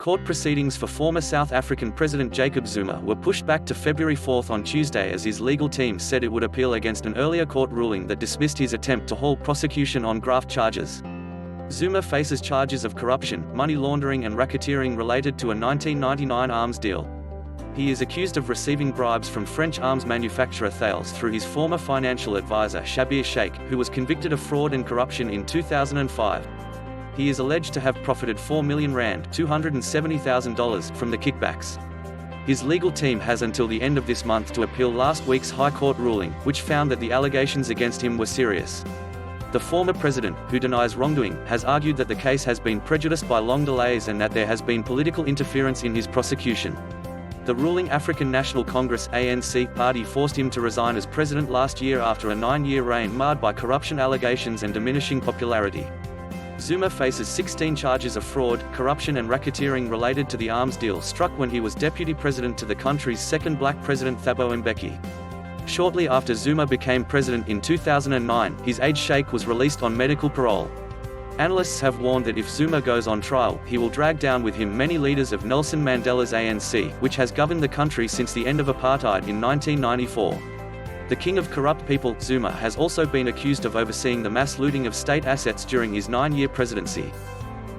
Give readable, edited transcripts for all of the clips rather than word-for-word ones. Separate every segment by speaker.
Speaker 1: Court proceedings for former South African President Jacob Zuma were pushed back to February 4 on Tuesday as his legal team said it would appeal against an earlier court ruling that dismissed his attempt to halt prosecution on graft charges. Zuma faces charges of corruption, money laundering and racketeering related to a 1999 arms deal. He is accused of receiving bribes from French arms manufacturer Thales through his former financial advisor Shabir Sheikh, who was convicted of fraud and corruption in 2005. He is alleged to have profited R4 million ($270,000) from the kickbacks. His legal team has until the end of this month to appeal last week's High Court ruling, which found that the allegations against him were serious. The former president, who denies wrongdoing, has argued that the case has been prejudiced by long delays and that there has been political interference in his prosecution. The ruling African National Congress (ANC) party forced him to resign as president last year after a 9-year reign marred by corruption allegations and diminishing popularity. Zuma faces 16 charges of fraud, corruption and racketeering related to the arms deal struck when he was deputy president to the country's second black president Thabo Mbeki. Shortly after Zuma became president in 2009, his aide Sheikh was released on medical parole. Analysts have warned that if Zuma goes on trial, he will drag down with him many leaders of Nelson Mandela's ANC, which has governed the country since the end of apartheid in 1994. The king of corrupt people, Zuma, has also been accused of overseeing the mass looting of state assets during his 9-year presidency.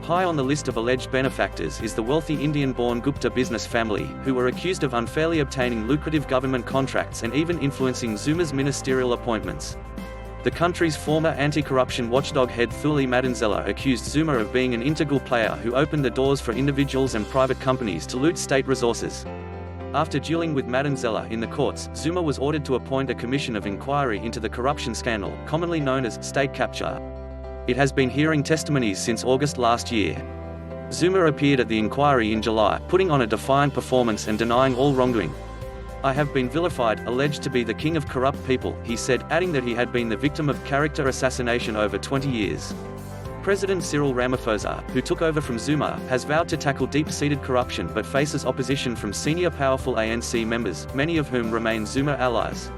Speaker 1: High on the list of alleged benefactors is the wealthy Indian-born Gupta business family, who were accused of unfairly obtaining lucrative government contracts and even influencing Zuma's ministerial appointments. The country's former anti-corruption watchdog head Thuli Madonsela accused Zuma of being an integral player who opened the doors for individuals and private companies to loot state resources. After dueling with Madonsela in the courts, Zuma was ordered to appoint a commission of inquiry into the corruption scandal, commonly known as state capture. It has been hearing testimonies since August last year. Zuma appeared at the inquiry in July, putting on a defiant performance and denying all wrongdoing. "I have been vilified, alleged to be the king of corrupt people," he said, adding that he had been the victim of character assassination over 20 years. President Cyril Ramaphosa, who took over from Zuma, has vowed to tackle deep-seated corruption but faces opposition from senior powerful ANC members, many of whom remain Zuma allies.